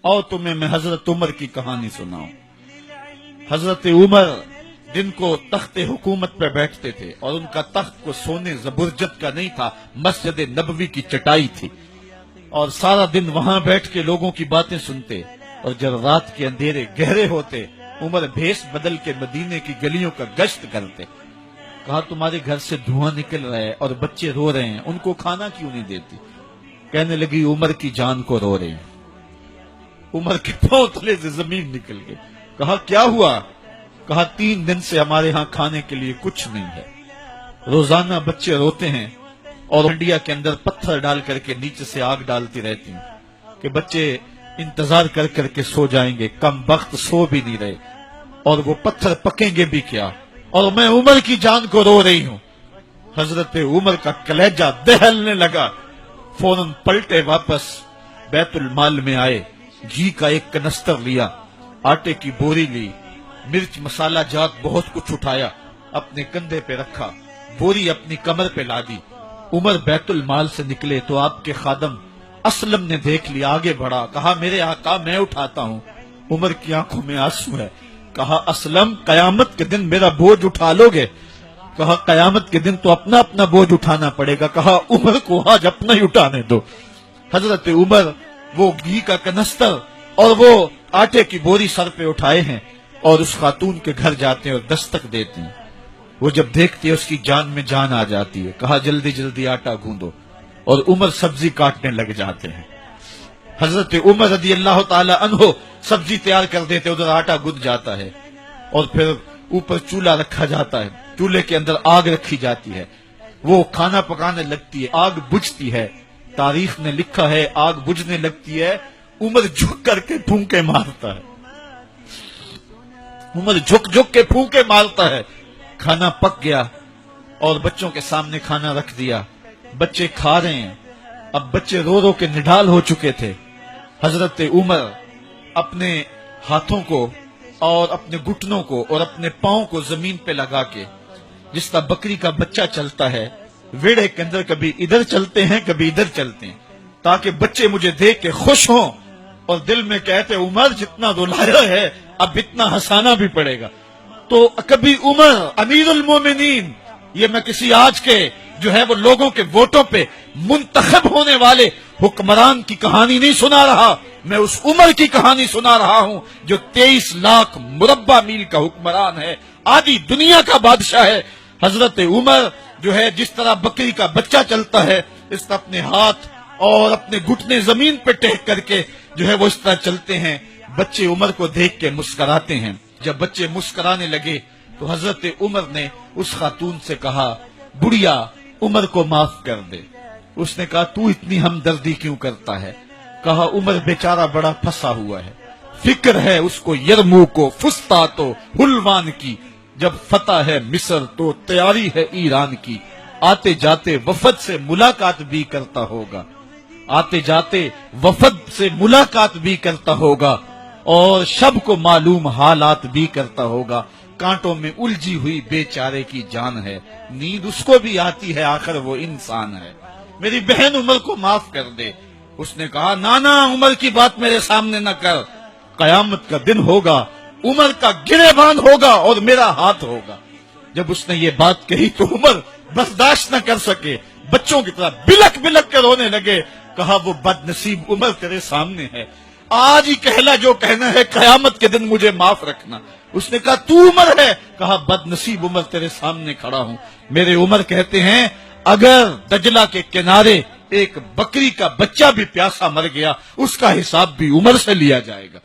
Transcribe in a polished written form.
और तुम्हें मैं हजरत उमर की कहानी सुनाऊं। हजरत उमर दिन को तख्ते हुकूमत पे बैठते थे और उनका तख्त को सोने जबरजत का नहीं था, मस्जिद नबवी की चटाई थी, और सारा दिन वहां बैठ के लोगों की बातें सुनते। और जब रात के अंधेरे गहरे होते, उमर भेष बदल के मदीने की गलियों का गश्त करते। कहा तुम्हारे घर से धुआं निकल रहा है और बच्चे रो रहे हैं, उनको खाना क्यों नहीं देती? कहने लगी उमर की जान को रो रहे हैं। उमर के पांव तले से जमीन निकल गई। कहा क्या हुआ? कहा 3 दिन से हमारे यहाँ खाने के लिए कुछ नहीं है। रोजाना बच्चे रोते हैं और हंडिया के अंदर पत्थर डाल करके नीचे से आग डालती रहती हैं कि बच्चे इंतजार कर करके सो जाएंगे। कम वक्त सो भी नहीं रहे और वो पत्थर पकेंगे भी क्या, और मैं उमर की जान को रो रही हूं। हजरत उमर का कलेजा दहलने लगा। फौरन पलटे वापस बैतुल माल में आए, घी का एक कनस्तर लिया, आटे की बोरी ली, मिर्च मसाला जात बहुत कुछ उठाया, अपने कंधे पे रखा, बोरी अपनी कमर पे लादी। उमर बैतुल माल से निकले तो आपके खादम असलम ने देख लिया, आगे बढ़ा, कहा मेरे आका मैं उठाता हूँ। उमर की आंखों में आंसू है। कहा असलम कयामत के दिन मेरा बोझ उठा लोगे? कहा कयामत के दिन तो अपना अपना बोझ उठाना पड़ेगा। कहा उमर को आज अपना ही उठाने दो। हजरत उमर वो घी का कनस्तर और वो आटे की बोरी सर पे उठाए हैं और उस खातून के घर जाते हैं और दस्तक देते हैं। वो जब देखती है उसकी जान में जान आ जाती है। कहा जल्दी जल्दी आटा गूंदो, और उमर सब्जी काटने लग जाते हैं। हजरत उमर रदी अल्लाह ताला अन्हो सब्जी तैयार कर देते, उधर आटा गुंद जाता है और फिर ऊपर चूल्हा रखा जाता है, चूल्हे के अंदर आग रखी जाती है, वो खाना पकाने लगती है, आग बुझती है। तारीख ने लिखा है आग बुझने लगती है, उमर झुक करके फूंके मारता है। उमर झुक झुक के फूंके मारता है। खाना पक गया और बच्चों के सामने खाना रख दिया, बच्चे खा रहे हैं। अब बच्चे रो रो के निढाल हो चुके थे। हजरत उमर अपने हाथों को और अपने घुटनों को और अपने पांव को जमीन पे लगा के, जिस तरह बकरी का बच्चा चलता है वेड़े के अंदर, कभी इधर चलते हैं कभी इधर चलते हैं, ताकि बच्चे मुझे देख के खुश हों और दिल में कहते उमर जितना रुलाया है अब इतना हंसाना भी पड़ेगा। तो कभी उमर अमीरुल मोमिनीन, ये मैं किसी आज के जो है वो लोगों के वोटों पे मुंतखब होने वाले हुक्मरान की कहानी नहीं सुना रहा, मैं उस उमर की कहानी सुना रहा हूं जो 23 लाख मुरब्बा मील का हुक्मरान है, आधी दुनिया का बादशाह है। हजरत उमर जो है जिस तरह बकरी का बच्चा चलता है, इस तरह अपने हाथ और अपने घुटने जमीन पे टेक करके जो है वो इस तरह चलते हैं। बच्चे उमर को देख के मुस्कुराते हैं। जब बच्चे मुस्कुराने लगे तो हजरत उमर ने उस खातून से कहा बुढ़िया उमर को माफ कर दे। उसने कहा तू इतनी हमदर्दी क्यों करता है? कहा उमर बेचारा बड़ा फंसा हुआ है, फिक्र है उसको यरमूक को फुस्तातो हुलवान की, जब फतह है मिस्र तो तैयारी है ईरान की। आते जाते वफद से मुलाकात भी करता होगा, आते जाते वफद से मुलाकात भी करता होगा, और शब को मालूम हालात भी करता होगा। कांटों में उलझी हुई बेचारे की जान है, नींद उसको भी आती है, आखिर वो इंसान है। मेरी बहन उमर को माफ कर दे। उसने कहा नाना उमर की बात मेरे सामने न कर, कयामत का दिन होगा, उमर का गिरेबान होगा और मेरा हाथ होगा। जब उसने ये बात कही तो उमर बर्दाश्त न कर सके, बच्चों की तरह बिलक बिलक कर रोने लगे। कहा वो बदनसीब उमर तेरे सामने है, आज ही कहला जो कहना है, कयामत के दिन मुझे माफ रखना। उसने कहा तू उमर है? कहा बदनसीब उमर तेरे सामने खड़ा हूं। मेरे उमर कहते हैं अगर दजला के किनारे एक बकरी का बच्चा भी प्यासा मर गया, उसका हिसाब भी उमर से लिया जाएगा।